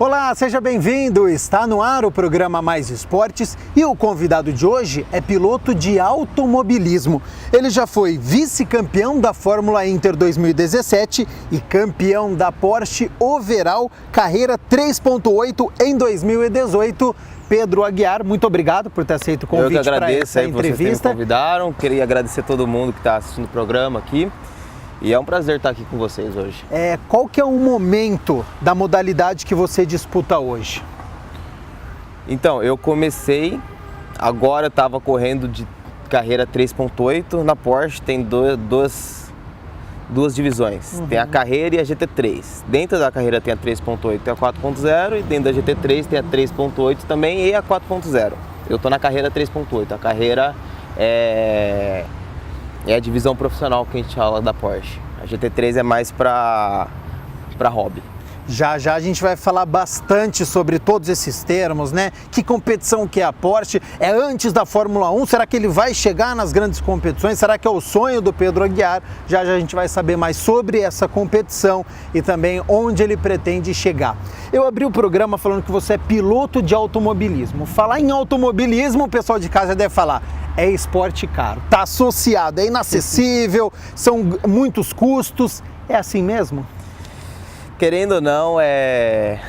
Olá, seja bem-vindo! Está no ar o programa Mais Esportes e o convidado de hoje é piloto de automobilismo. Ele já foi vice-campeão da Fórmula Inter 2017 e campeão da Porsche Overall Carreira 3.8 em 2018. Pedro Aguiar, muito obrigado por ter aceito o convite para essa entrevista. Vocês que me convidaram, queria agradecer todo mundo que está assistindo o programa aqui. E é um prazer estar aqui com vocês hoje. Qual que é o momento da modalidade que você disputa hoje? Então, eu comecei, agora eu estava correndo de carreira 3.8, na Porsche tem duas divisões, tem a carreira e a GT3. Dentro da carreira tem a 3.8 e a 4.0 e dentro da GT3 tem a 3.8 também e a 4.0. Eu estou na carreira 3.8, a carreira é a divisão profissional que a gente fala da Porsche. A GT3 é mais para hobby. Já a gente vai falar bastante sobre todos esses termos, né? Que competição que é a Porsche? É antes da Fórmula 1? Será que ele vai chegar nas grandes competições? Será que é o sonho do Pedro Aguiar? Já a gente vai saber mais sobre essa competição e também onde ele pretende chegar. Eu abri o programa falando que você é piloto de automobilismo. Falar em automobilismo, o pessoal de casa deve falar, é esporte caro, tá associado, é inacessível, são muitos custos. É assim mesmo? Querendo ou não, é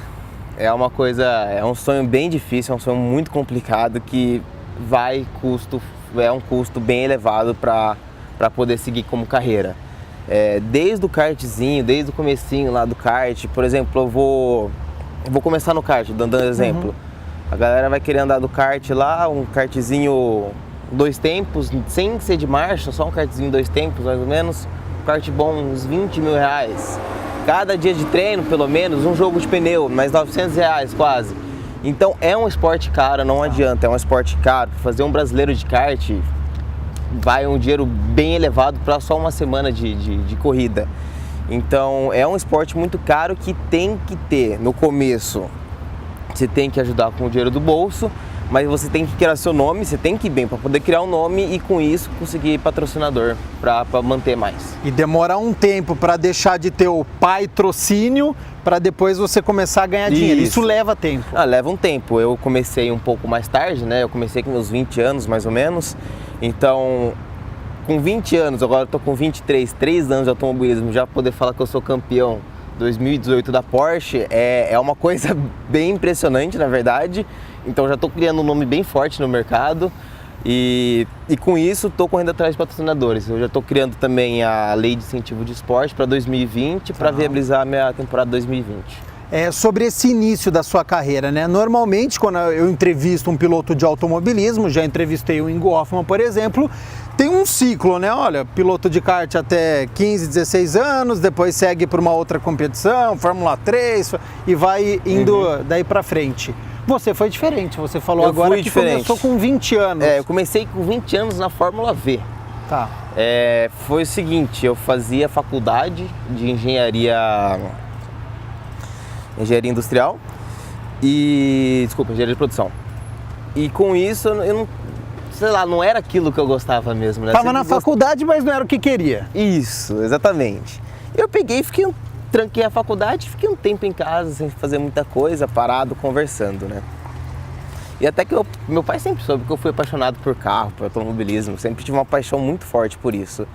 uma coisa, é um sonho bem difícil, é um sonho muito complicado que é um custo bem elevado para poder seguir como carreira. Desde o kartzinho, desde o comecinho lá do kart, por exemplo, eu vou começar no kart, dando um exemplo. A galera vai querer andar do kart lá, um kartzinho 2 tempos, sem ser de marcha, só um kartzinho 2 tempos mais ou menos, um kart bom, uns 20 mil reais. Cada dia de treino, pelo menos, um jogo de pneu, mais 900 reais quase. Então é um esporte caro, não adianta, é um esporte caro. Fazer um brasileiro de kart vai um dinheiro bem elevado para só uma semana de corrida. Então é um esporte muito caro que tem que ter, no começo, você tem que ajudar com o dinheiro do bolso, mas você tem que criar seu nome, você tem que ir bem para poder criar um nome e com isso conseguir patrocinador para manter mais. E demora um tempo para deixar de ter o patrocínio para depois você começar a ganhar dinheiro. Isso leva tempo. Leva um tempo. Eu comecei um pouco mais tarde, né? Eu comecei com meus 20 anos mais ou menos. Então, com 20 anos, agora eu tô com 23, 3 anos de automobilismo, já poder falar que eu sou campeão 2018 da Porsche é uma coisa bem impressionante, na verdade. Então já estou criando um nome bem forte no mercado e com isso estou correndo atrás de patrocinadores. Eu já estou criando também a lei de incentivo de esporte para 2020 para viabilizar a minha temporada 2020. Sobre esse início da sua carreira, né? Normalmente, quando eu entrevisto um piloto de automobilismo, já entrevistei o Ingo Hoffmann, por exemplo, tem um ciclo, né? Olha, piloto de kart até 15, 16 anos, depois segue para uma outra competição, Fórmula 3 e vai indo daí para frente. Você foi diferente, você falou agora que começou com 20 anos. Eu comecei com 20 anos na Fórmula V. Tá. Foi o seguinte, eu fazia faculdade de engenharia industrial engenharia de produção. E com isso eu não, sei lá, não era aquilo que eu gostava mesmo, né? Tava na faculdade, mas não era o que queria. Isso, exatamente. Eu peguei e tranquei a faculdade, fiquei um tempo em casa sem fazer muita coisa, parado, conversando, né? E até que meu pai sempre soube que eu fui apaixonado por carro, por automobilismo, sempre tive uma paixão muito forte por isso.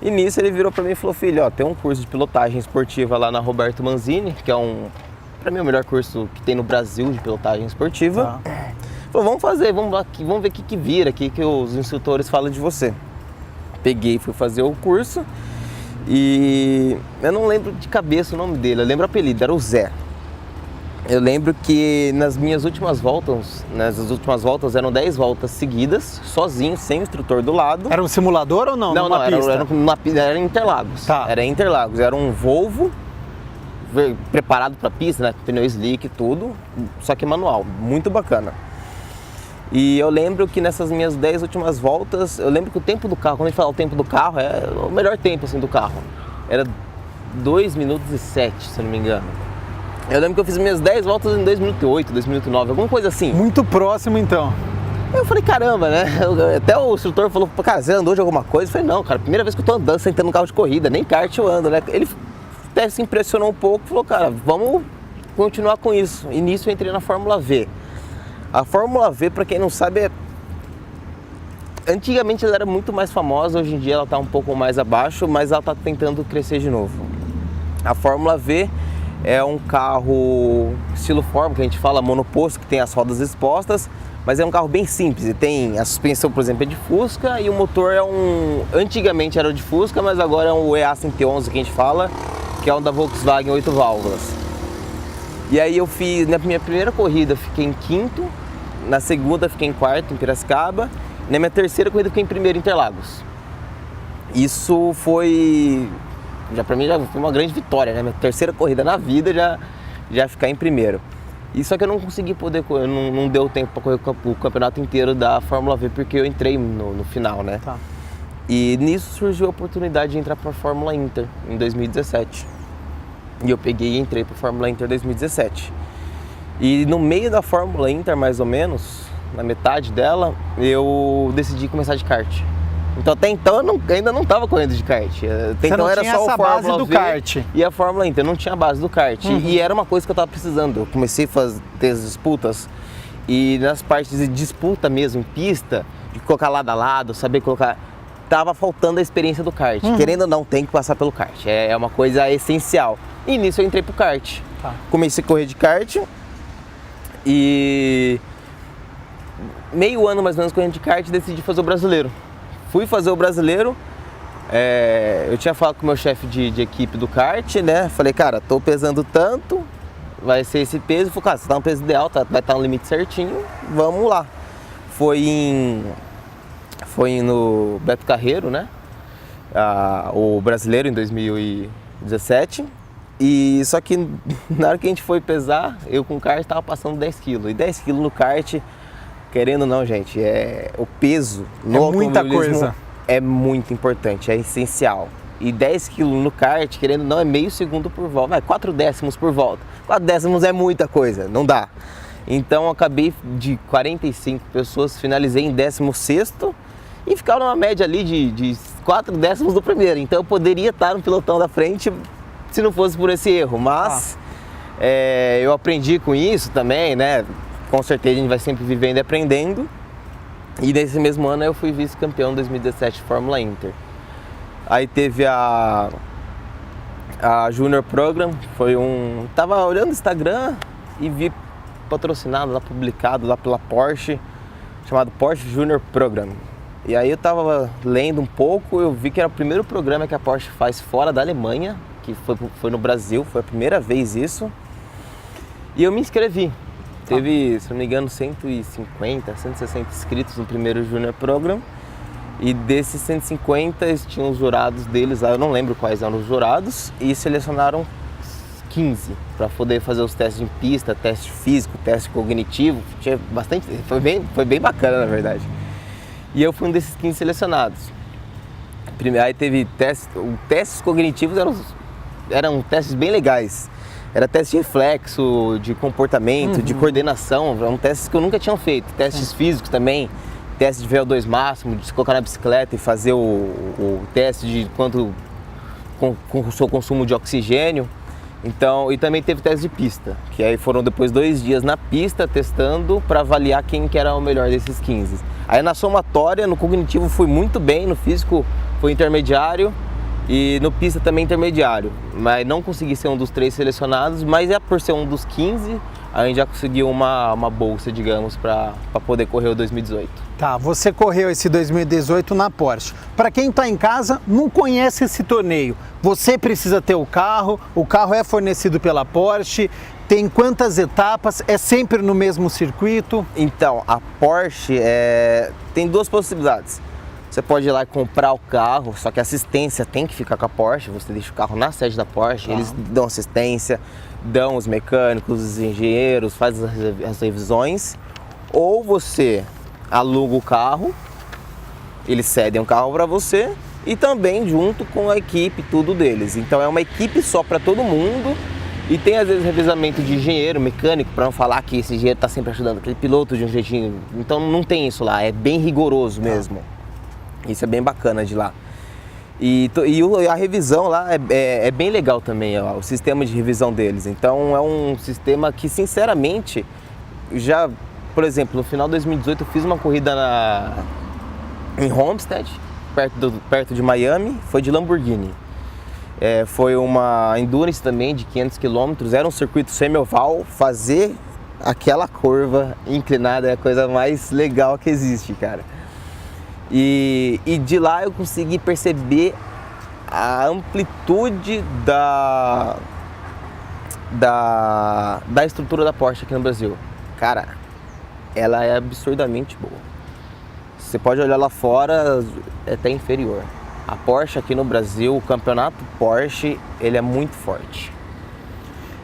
E nisso ele virou pra mim e falou, filho, tem um curso de pilotagem esportiva lá na Roberto Manzini, que é pra mim o melhor curso que tem no Brasil de pilotagem esportiva. Falou, vamos fazer, vamos ver o que vira, o que os instrutores falam de você. Peguei e fui fazer o curso. E eu não lembro de cabeça o nome dele, eu lembro o apelido, era o Zé. Eu lembro que nas últimas voltas eram 10 voltas seguidas, sozinho, sem o instrutor do lado. Era um simulador ou não? Não, era em Interlagos. Tá. Era em Interlagos, era um Volvo preparado para pista, né? Pneu slick e tudo, só que manual, muito bacana. E eu lembro que nessas minhas 10 últimas voltas, eu lembro que o tempo do carro, quando a gente fala o tempo do carro, é o melhor tempo assim, do carro. Era 2 minutos e 7, se eu não me engano. Eu lembro que eu fiz minhas 10 voltas em 2 minutos e 8, 2 minutos e 9, alguma coisa assim. Muito próximo então. Eu falei, caramba, né? Até o instrutor falou, cara, você andou de alguma coisa? Eu falei, não, cara, primeira vez que eu tô andando, sentando no carro de corrida, nem kart eu ando, né? Ele até se impressionou um pouco, falou, cara, vamos continuar com isso. E nisso eu entrei na Fórmula V. A Fórmula V, para quem não sabe, antigamente ela era muito mais famosa, hoje em dia ela está um pouco mais abaixo, mas ela está tentando crescer de novo. A Fórmula V é um carro estilo Fórmula, que a gente fala monoposto, que tem as rodas expostas, mas é um carro bem simples. E tem a suspensão, por exemplo, é de Fusca, e o motor é antigamente era de Fusca, mas agora é um EA111 que a gente fala, que é um da Volkswagen 8 válvulas. E aí eu fiz, na minha primeira corrida fiquei em quinto, na segunda fiquei em quarto em Piracicaba, e na minha terceira corrida fiquei em primeiro em Interlagos. Isso foi, para mim já foi uma grande vitória, né? Minha terceira corrida na vida já ficar em primeiro. E só que eu não consegui não deu tempo para correr o campeonato inteiro da Fórmula V, porque eu entrei no final, né? Tá. E nisso surgiu a oportunidade de entrar para a Fórmula Inter em 2017. E eu peguei e entrei para a Fórmula Inter 2017. E no meio da Fórmula Inter, mais ou menos, na metade dela, eu decidi começar de kart. Então até então eu ainda não estava correndo de kart. Até então era só a Fórmula V kart e a Fórmula Inter, não tinha a base do kart. E era uma coisa que eu estava precisando. Eu comecei a ter as disputas e nas partes de disputa mesmo, em pista, de colocar lado a lado, saber colocar... Tava faltando a experiência do kart. Querendo ou não, tem que passar pelo kart. É uma coisa essencial. E nisso eu entrei pro kart. Tá. Comecei a correr de kart e meio ano mais ou menos correndo de kart, decidi fazer o brasileiro. Fui fazer o brasileiro, eu tinha falado com o meu chefe de equipe do kart, né? Falei, cara, tô pesando tanto, vai ser esse peso. Ele falou, cara, você tá no peso ideal, vai estar no limite certinho, vamos lá. Foi no Beto Carreiro, né? O brasileiro em 2017. E só que na hora que a gente foi pesar, eu com o kart estava passando 10 kg. E 10 kg no kart, querendo ou não, gente, o peso no automobilismo é muito importante, é essencial. E 10 kg no kart, querendo ou não, é meio segundo por volta, 4 décimos por volta. 4 décimos é muita coisa, não dá. Então eu acabei de 45 pessoas, finalizei em 16º e ficava numa média ali de 4 décimos do primeiro. Então eu poderia estar no pelotão da frente se não fosse por esse erro, mas eu aprendi com isso também, né? Com certeza a gente vai sempre vivendo e aprendendo. E nesse mesmo ano eu fui vice-campeão em 2017 Fórmula Inter. Aí teve a Junior Program, tava olhando o Instagram e vi patrocinado lá, publicado lá pela Porsche, chamado Porsche Junior Program. E aí eu tava lendo um pouco, eu vi que era o primeiro programa que a Porsche faz fora da Alemanha, que foi no Brasil, foi a primeira vez isso. E eu me inscrevi. Teve, se não me engano, 150, 160 inscritos no primeiro Junior Program. E desses 150, eles tinham os jurados deles lá, eu não lembro quais eram os jurados, e selecionaram 15 para poder fazer os testes em pista, teste físico, teste cognitivo. Tinha bastante, foi bem bacana, na verdade. E eu fui um desses 15 selecionados. Aí teve testes cognitivos, eram testes bem legais. Era teste de reflexo, de comportamento, de coordenação, eram testes que eu nunca tinha feito. Testes físicos também, teste de VO2 máximo, de se colocar na bicicleta e fazer o teste de quanto com o seu consumo de oxigênio. Então, e também teve teste de pista, que aí foram depois 2 dias na pista testando para avaliar quem que era o melhor desses 15. Aí na somatória, no cognitivo fui muito bem, no físico fui intermediário e no pista também intermediário. Mas não consegui ser um dos 3 selecionados, mas por ser um dos 15, a gente já conseguiu uma bolsa, digamos, para poder correr o 2018. Tá, você correu esse 2018 na Porsche. Para quem está em casa, não conhece esse torneio, você precisa ter o carro é fornecido pela Porsche, tem quantas etapas, é sempre no mesmo circuito? Então, a Porsche tem 2 possibilidades. Você pode ir lá e comprar o carro, só que a assistência tem que ficar com a Porsche, você deixa o carro na sede da Porsche, eles dão assistência, dão os mecânicos, os engenheiros, faz as revisões, ou você aluga o carro, eles cedem o carro para você e também junto com a equipe, tudo deles. Então é uma equipe só para todo mundo e tem às vezes revezamento de engenheiro, mecânico, para não falar que esse engenheiro está sempre ajudando aquele piloto de um jeitinho. Então não tem isso lá, é bem rigoroso mesmo. Isso é bem bacana de lá. A revisão lá é bem legal também, ó, o sistema de revisão deles. Então é um sistema que, sinceramente, já, por exemplo, no final de 2018 eu fiz uma corrida em Homestead, perto de Miami, foi de Lamborghini. Foi uma Endurance também de 500 km, era um circuito semi-oval. Fazer aquela curva inclinada é a coisa mais legal que existe, cara. E de lá eu consegui perceber a amplitude da estrutura da Porsche aqui no Brasil. Cara, ela é absurdamente boa. Você pode olhar lá fora, é até inferior. A Porsche aqui no Brasil, o campeonato Porsche, ele é muito forte.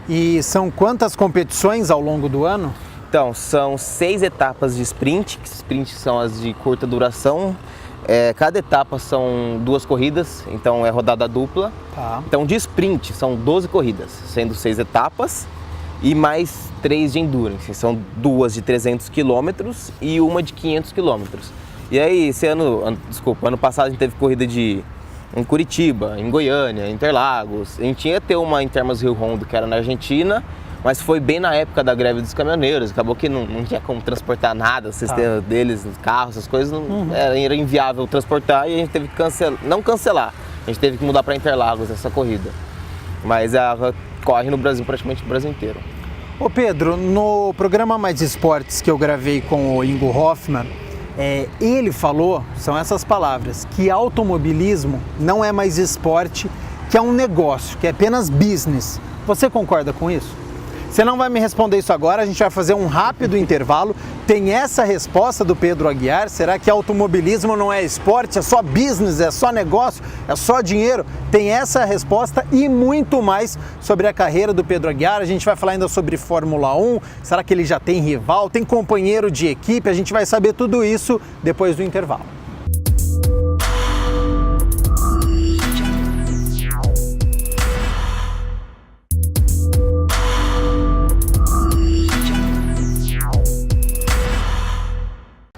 E são quantas competições ao longo do ano? Então, são 6 etapas de sprint, que sprint são as de curta duração. Cada etapa são 2 corridas, então é rodada dupla. Tá. Então, de sprint são 12 corridas, sendo 6 etapas e mais 3 de endurance. São 2 de 300 km e uma de 500 km. E aí, ano passado a gente teve corrida em Curitiba, em Goiânia, em Interlagos. A gente ia ter uma em Termas Rio Hondo, que era na Argentina, mas foi bem na época da greve dos caminhoneiros. Acabou que não tinha como transportar nada, o sistema deles, os carros, essas coisas, era inviável transportar e a gente teve que não cancelar, a gente teve que mudar para Interlagos essa corrida. Mas ela corre no Brasil, praticamente no Brasil inteiro. Ô Pedro, no programa Mais Esportes que eu gravei com o Ingo Hoffmann, ele falou, são essas palavras, que automobilismo não é mais esporte, que é um negócio, que é apenas business. Você concorda com isso? Você não vai me responder isso agora, a gente vai fazer um rápido intervalo. Tem essa resposta do Pedro Aguiar, será que automobilismo não é esporte, é só business, é só negócio, é só dinheiro? Tem essa resposta e muito mais sobre a carreira do Pedro Aguiar. A gente vai falar ainda sobre Fórmula 1, será que ele já tem rival, tem companheiro de equipe? A gente vai saber tudo isso depois do intervalo.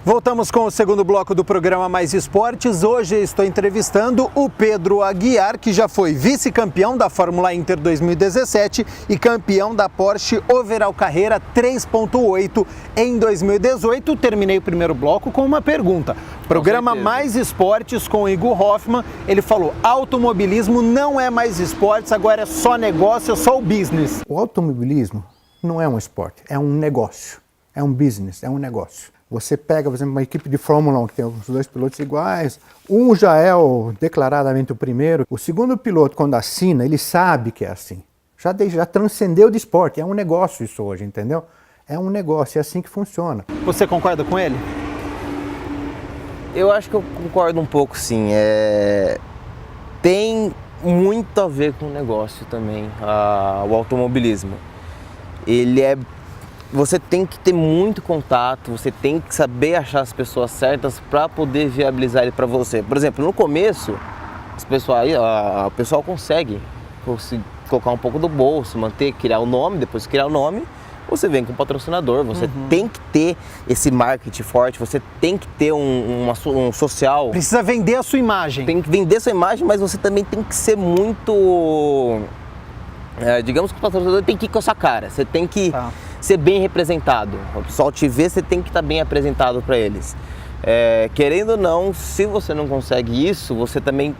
Voltamos com o segundo bloco do programa Mais Esportes. Hoje eu estou entrevistando o Pedro Aguiar, que já foi vice-campeão da Fórmula Inter 2017 e campeão da Porsche Overall Carrera 3.8 em 2018. Terminei o primeiro bloco com uma pergunta. Programa Mais Esportes com o Ingo Hoffmann. Ele falou, automobilismo não é mais esportes, agora é só negócio, é só o business. O automobilismo não é um esporte, é um negócio, é um business, é um negócio. Você pega, por exemplo, uma equipe de Fórmula 1 que tem os 2 pilotos iguais, um já é declaradamente o primeiro, o segundo piloto, quando assina, ele sabe que é assim. Já transcendeu de esporte, é um negócio isso hoje, entendeu? É um negócio, é assim que funciona. Você concorda com ele? Eu acho que eu concordo um pouco, sim. Tem muito a ver com o negócio também, o automobilismo. Você tem que ter muito contato, você tem que saber achar as pessoas certas para poder viabilizar ele para você. Por exemplo, no começo, o pessoal consegue colocar um pouco do bolso, criar o nome, depois criar o nome, você vem com um patrocinador, você tem que ter esse marketing forte, você tem que ter um social. Precisa vender a sua imagem. Tem que vender a sua imagem, mas você também tem que ser muito... digamos que o patrocinador tem que ir com a sua cara, você tem que... ser bem representado. O pessoal te vê, você tem que estar bem apresentado para eles. Querendo ou não, se você não consegue isso, você também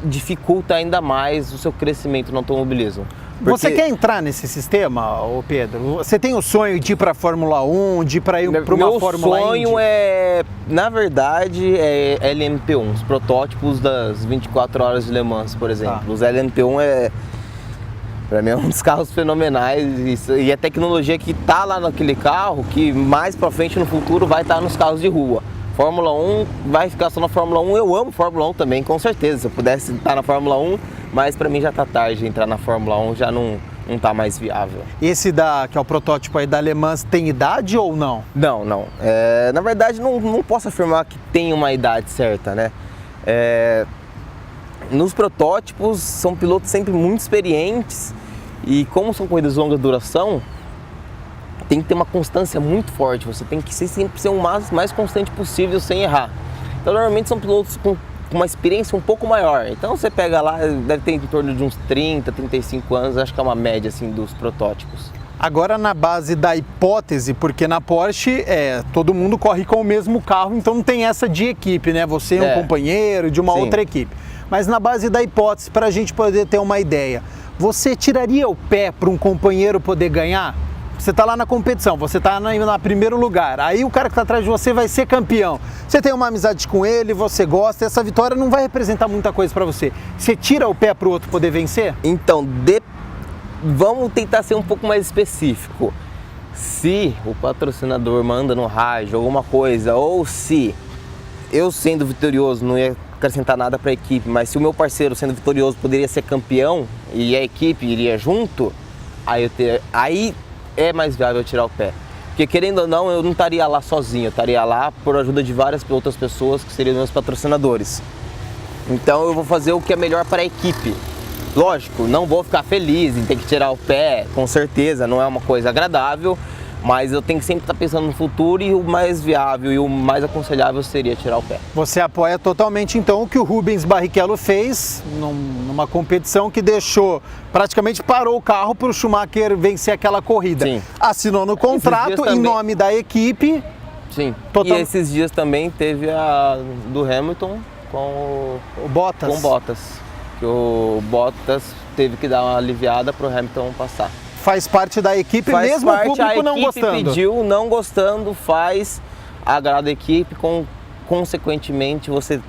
dificulta ainda mais o seu crescimento no automobilismo. Você quer entrar nesse sistema, ô Pedro? Você tem o sonho de ir para a Fórmula 1, de ir para uma Fórmula Indy? Meu sonho na verdade, é LMP1, os protótipos das 24 horas de Le Mans, por exemplo. Os LMP1 para mim é um dos carros fenomenais e a tecnologia que está lá naquele carro, que mais para frente no futuro vai estar nos carros de rua. Fórmula 1 vai ficar só na Fórmula 1, eu amo Fórmula 1 também, com certeza. Se eu pudesse estar na Fórmula 1, mas para mim já está tarde, entrar na Fórmula 1 já não está mais viável. Esse que é o protótipo aí da Le Mans, tem idade ou não? Não. Na verdade, não posso afirmar que tem uma idade certa, né? Nos protótipos, são pilotos sempre muito experientes e como são corridas de longa duração, tem que ter uma constância muito forte, você tem que sempre ser o mais constante possível sem errar. Então, normalmente são pilotos com com uma experiência um pouco maior. Então você pega lá, deve ter em torno de uns 30, 35 anos, acho que é uma média assim dos protótipos. Agora na base da hipótese, porque na Porsche todo mundo corre com o mesmo carro, então não tem essa de equipe, né? Você é um companheiro de uma outra equipe. Mas na base da hipótese, para a gente poder ter uma ideia, você tiraria o pé para um companheiro poder ganhar? Você está lá na competição, você está no primeiro lugar, aí o cara que está atrás de você vai ser campeão. Você tem uma amizade com ele, você gosta, essa vitória não vai representar muita coisa para você. Você tira o pé para o outro poder vencer? Então, vamos tentar ser um pouco mais específico. Se o patrocinador manda no rádio alguma coisa, ou se eu sendo vitorioso não ia acrescentar nada para a equipe, mas se o meu parceiro sendo vitorioso poderia ser campeão e a equipe iria junto, aí é mais viável eu tirar o pé. Porque querendo ou não, eu não estaria lá sozinho, eu estaria lá por ajuda de várias outras pessoas que seriam meus patrocinadores. Então eu vou fazer o que é melhor para a equipe. Lógico, não vou ficar feliz em ter que tirar o pé, com certeza, não é uma coisa agradável, mas eu tenho que sempre estar pensando no futuro e o mais viável e o mais aconselhável seria tirar o pé. Você apoia totalmente então o que o Rubens Barrichello fez numa competição que praticamente parou o carro para o Schumacher vencer aquela corrida. Sim. Assinou no contrato em nome da equipe. Sim, e esses dias também teve a do Hamilton com o Bottas. Com Bottas, que o Bottas teve que dar uma aliviada para o Hamilton passar. Faz parte da equipe, mesmo o público não gostando. A equipe pediu, não gostando, agrada a equipe, consequentemente você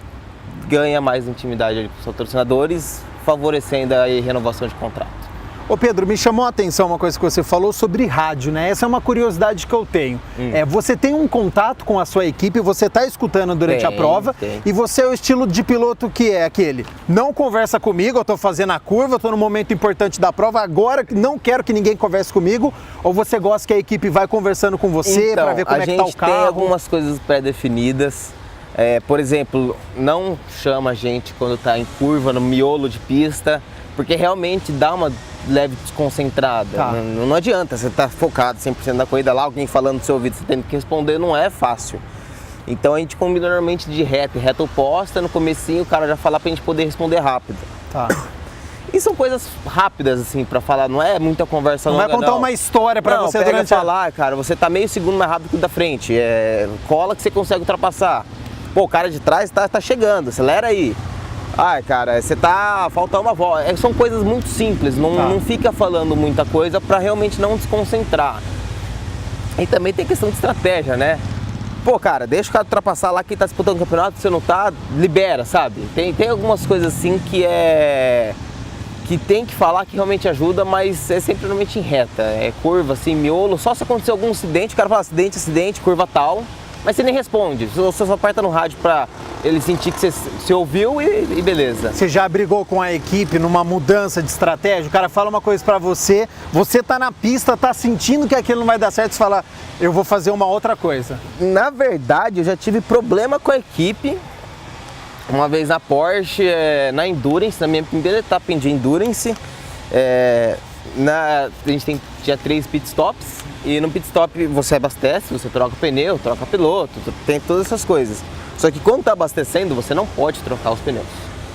ganha mais intimidade com os patrocinadores, favorecendo a renovação de contrato. Ô Pedro, me chamou a atenção uma coisa que você falou sobre rádio, né? Essa é uma curiosidade que eu tenho. Você tem um contato com a sua equipe, você está escutando durante a prova e você é o estilo de piloto que é aquele, não conversa comigo, eu estou fazendo a curva, eu estou no momento importante da prova, agora não quero que ninguém converse comigo, ou você gosta que a equipe vai conversando com você para ver como é que está o carro? A gente tem algumas coisas pré-definidas. Por exemplo, não chama a gente quando está em curva, no miolo de pista, porque realmente dá uma leve desconcentrada. Tá. Não adianta, você tá focado 100% na corrida lá, alguém falando no seu ouvido, você tem que responder, não é fácil. Então a gente combina normalmente de reta oposta, no comecinho o cara já fala pra gente poder responder rápido. Tá. E são coisas rápidas, assim, pra falar, não é muita conversa longa, não. Vai contar uma história pra você durante falar, cara, você tá meio segundo mais rápido que o da frente, cola que você consegue ultrapassar. Pô, o cara de trás tá chegando, acelera aí. Ai, cara, você falta uma volta. São coisas muito simples, não fica falando muita coisa pra realmente não desconcentrar. E também tem questão de estratégia, né? Pô, cara, deixa o cara ultrapassar lá, quem tá disputando o campeonato, você não tá, libera, sabe? Tem algumas coisas assim que tem que falar que realmente ajuda, mas é sempre normalmente em reta. É curva, assim, miolo, só se acontecer algum acidente, o cara fala acidente, curva tal. Mas você nem responde, você só aperta no rádio pra ele sentir que você ouviu e beleza. Você já brigou com a equipe numa mudança de estratégia? O cara fala uma coisa pra você, você tá na pista, tá sentindo que aquilo não vai dar certo, você fala, eu vou fazer uma outra coisa. Na verdade, eu já tive problema com a equipe, uma vez na Porsche, na Endurance, na minha primeira etapa de Endurance, a gente tinha 3 pit stops. E no pit stop você abastece, você troca o pneu, troca piloto, tem todas essas coisas. Só que quando está abastecendo, você não pode trocar os pneus.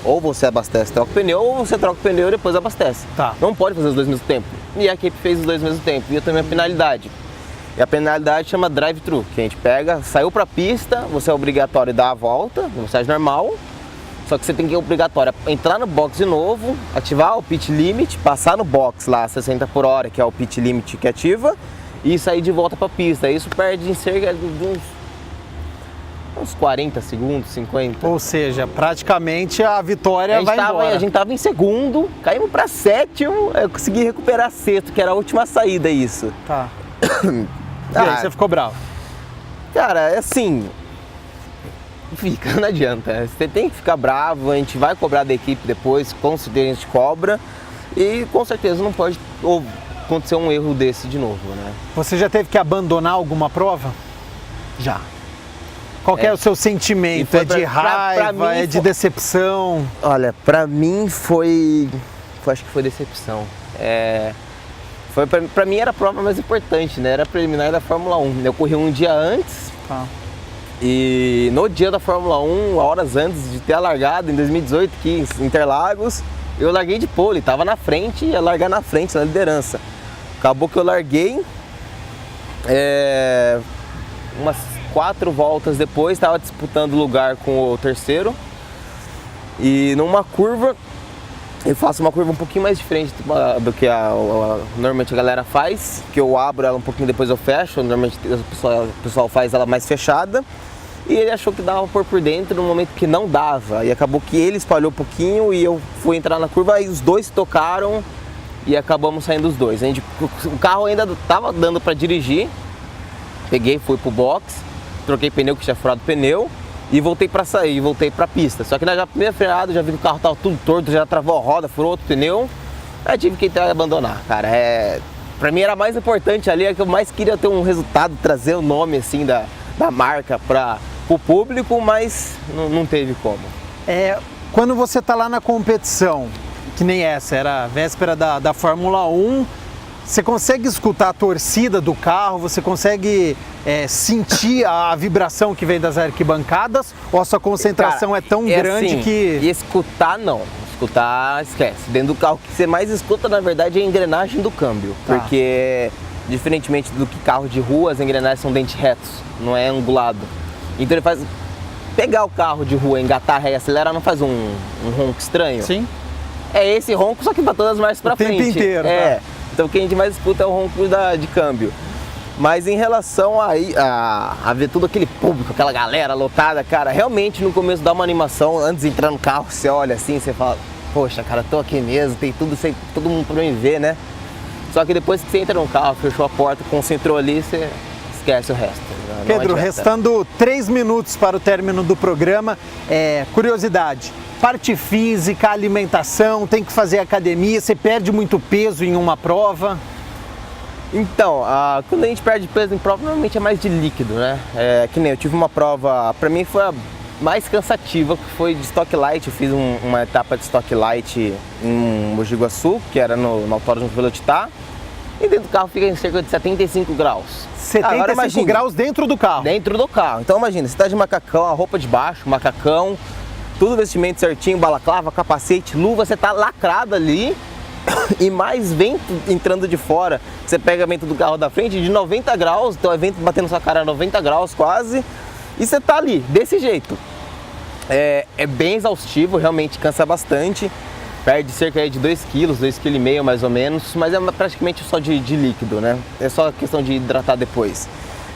Ou você abastece, troca o pneu, ou você troca o pneu e depois abastece. Tá. Não pode fazer os dois ao mesmo tempo. E a equipe fez os dois ao mesmo tempo. E eu tenho a penalidade. E a penalidade chama drive-thru, que a gente pega, saiu para a pista, você é obrigatório dar a volta, velocidade normal. Só que você tem que obrigatório entrar no box de novo, ativar o pit limit, passar no box lá 60 por hora, que é o pit limit que ativa, e sair de volta para a pista. Isso perde em cerca de uns 40 segundos, 50. Ou seja, praticamente a vitória vai embora. A gente estava em segundo, caímos para sétimo, eu consegui recuperar sexto, que era a última saída isso. Tá. E aí você ficou bravo? Cara, é assim, não adianta. Você tem que ficar bravo, a gente vai cobrar da equipe depois, com certeza a gente cobra. E com certeza não pode acontecer um erro desse de novo, né? Você já teve que abandonar alguma prova? Já. Qual que é o seu sentimento? É de raiva, é de decepção? Olha, pra mim acho que foi decepção. Pra mim era a prova mais importante, né? Era a preliminar da Fórmula 1. Eu corri um dia antes. Tá. E no dia da Fórmula 1, horas antes de ter a largada, em 2018, aqui em Interlagos, eu larguei de pole, tava na frente, ia largar na frente, na liderança. Acabou que eu larguei, umas 4 voltas depois, estava disputando lugar com o terceiro. E numa curva, eu faço uma curva um pouquinho mais diferente do que normalmente a galera faz, que eu abro ela um pouquinho, depois eu fecho, normalmente o pessoal faz ela mais fechada. E ele achou que dava por dentro no momento que não dava, e acabou que ele espalhou um pouquinho e eu fui entrar na curva, e os dois se tocaram e acabamos saindo os dois. O carro ainda estava dando para dirigir, peguei, fui pro box, troquei pneu, que tinha furado o pneu, e voltei para sair, voltei para a pista. Só que na primeira freada já vi que o carro estava tudo torto, já travou a roda, furou outro pneu, aí tive que abandonar, cara. Para mim era mais importante ali, é que eu mais queria ter um resultado, trazer o nome assim da marca para o público, mas não teve como. Quando você está lá na competição, que nem essa, era a véspera da Fórmula 1, você consegue escutar a torcida do carro, você consegue sentir a vibração que vem das arquibancadas, ou a sua concentração é tão grande assim, que... E escutar não, escutar esquece. Dentro do carro, o que você mais escuta na verdade é a engrenagem do câmbio, porque diferentemente do que carro de rua, as engrenagens são dentes retos, não é angulado. Então ele faz, pegar o carro de rua, engatar ré e acelerar, não faz um ronco estranho? Sim. É esse ronco, só que para todas as marchas para frente. O tempo inteiro. Então o que a gente mais escuta é o ronco de câmbio. Mas em relação a ver todo aquele público, aquela galera lotada, cara, realmente no começo dá uma animação. Antes de entrar no carro, você olha assim, você fala, poxa, cara, tô aqui mesmo, tem todo mundo pra me ver, né? Só que depois que você entra no carro, fechou a porta, concentrou ali, você esquece o resto. Pedro, restando 3 minutos para o término do programa, curiosidade, parte física, alimentação, tem que fazer academia, você perde muito peso em uma prova? Então, quando a gente perde peso em prova, normalmente é mais de líquido, né? Que nem eu tive uma prova, pra mim foi a mais cansativa, que foi de Stock Light. Eu fiz uma etapa de Stock Light em Mogi Guaçu, que era no Autódromo Velocitar. E dentro do carro fica em cerca de 75 graus. 75 graus dentro do carro? Dentro do carro. Então imagina, você tá de macacão, a roupa de baixo, macacão, tudo vestimento certinho, balaclava, capacete, luva, você tá lacrado ali e mais vento entrando de fora. Você pega vento do carro da frente de 90 graus, então é vento batendo na sua cara a 90 graus quase, e você tá ali, desse jeito. É bem exaustivo, realmente cansa bastante. Perde cerca de 2 kg, 2,5 kg mais ou menos, mas é praticamente só de líquido, né? É só questão de hidratar depois.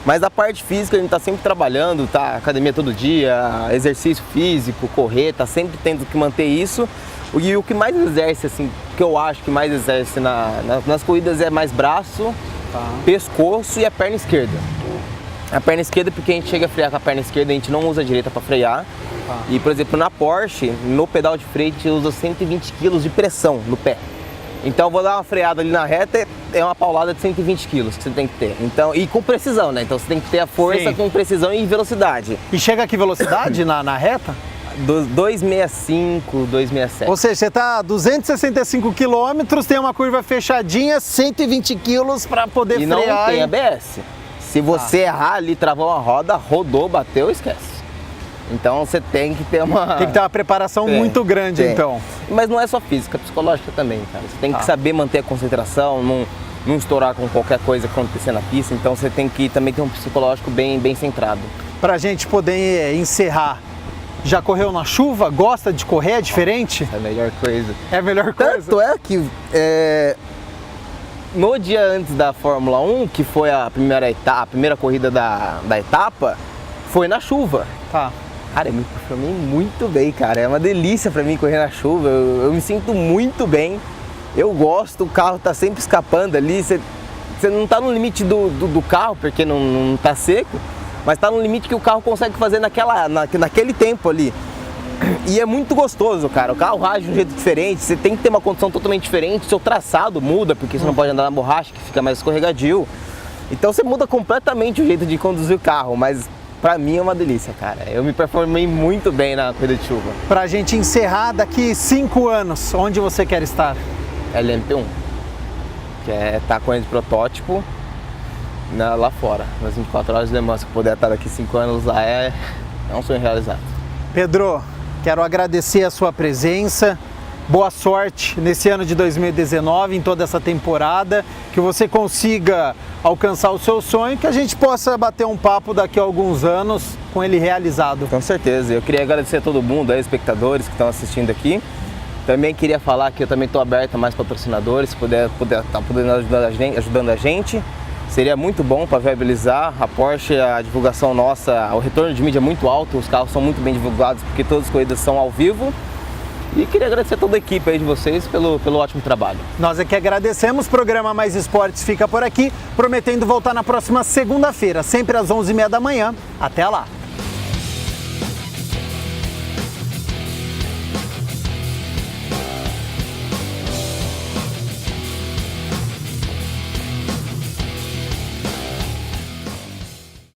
Mas a parte física a gente tá sempre trabalhando, tá? Academia todo dia, exercício físico, correr, tá sempre tendo que manter isso. E o que mais exerce, assim, que eu acho que mais exerce nas corridas é mais braço, pescoço e a perna esquerda. A perna esquerda, porque a gente chega a frear com a perna esquerda, a gente não usa a direita para frear. E, por exemplo, na Porsche, no pedal de freio, a gente usa 120 kg de pressão no pé. Então, eu vou dar uma freada ali na reta, é uma paulada de 120 kg que você tem que ter. Então, e com precisão, né? Então, você tem que ter a força com precisão e velocidade. E chega a que velocidade na reta? 265, 267. Ou seja, você está a 265 km, tem uma curva fechadinha, 120 kg para poder frear. E não tem ABS. Se você errar ali, travou uma roda, rodou, bateu, esquece. Então você tem que ter uma... Tem que ter uma preparação muito grande, então. Mas não é só física, psicológica também, cara. Você tem que saber manter a concentração, não estourar com qualquer coisa que acontecer na pista. Então você tem que também ter um psicológico bem centrado. Pra gente poder encerrar, já correu na chuva? Gosta de correr? É diferente? É a melhor coisa. É a melhor coisa? Tanto é que no dia antes da Fórmula 1, que foi a primeira corrida da etapa, foi na chuva. Cara, eu me performei muito bem, cara. É uma delícia pra mim correr na chuva. Eu me sinto muito bem. Eu gosto, o carro tá sempre escapando ali. Você não tá no limite do carro, porque não tá seco, mas tá no limite que o carro consegue fazer naquele tempo ali. E é muito gostoso, cara. O carro age de um jeito diferente, você tem que ter uma condição totalmente diferente. Seu traçado muda, porque você não pode andar na borracha, que fica mais escorregadio. Então você muda completamente o jeito de conduzir o carro, mas pra mim é uma delícia, cara. Eu me performei muito bem na corrida de chuva. Pra gente encerrar, daqui 5 anos, onde você quer estar? LMP1, que é estar com ele de protótipo lá fora, nas 24 horas de Le Mans. Se puder estar daqui 5 anos lá, é um sonho realizado. Pedro, quero agradecer a sua presença. Boa sorte nesse ano de 2019, em toda essa temporada, que você consiga alcançar o seu sonho, que a gente possa bater um papo daqui a alguns anos com ele realizado. Com certeza, eu queria agradecer a todo mundo, aí, espectadores que estão assistindo aqui. Também queria falar que eu também estou aberto a mais patrocinadores, se puder estar podendo ajudando a gente. Seria muito bom para viabilizar a Porsche, a divulgação nossa, o retorno de mídia é muito alto, os carros são muito bem divulgados porque todas as corridas são ao vivo. E queria agradecer a toda a equipe aí de vocês pelo ótimo trabalho. Nós é que agradecemos, o programa Mais Esportes fica por aqui, prometendo voltar na próxima segunda-feira, sempre às 11h30 da manhã. Até lá!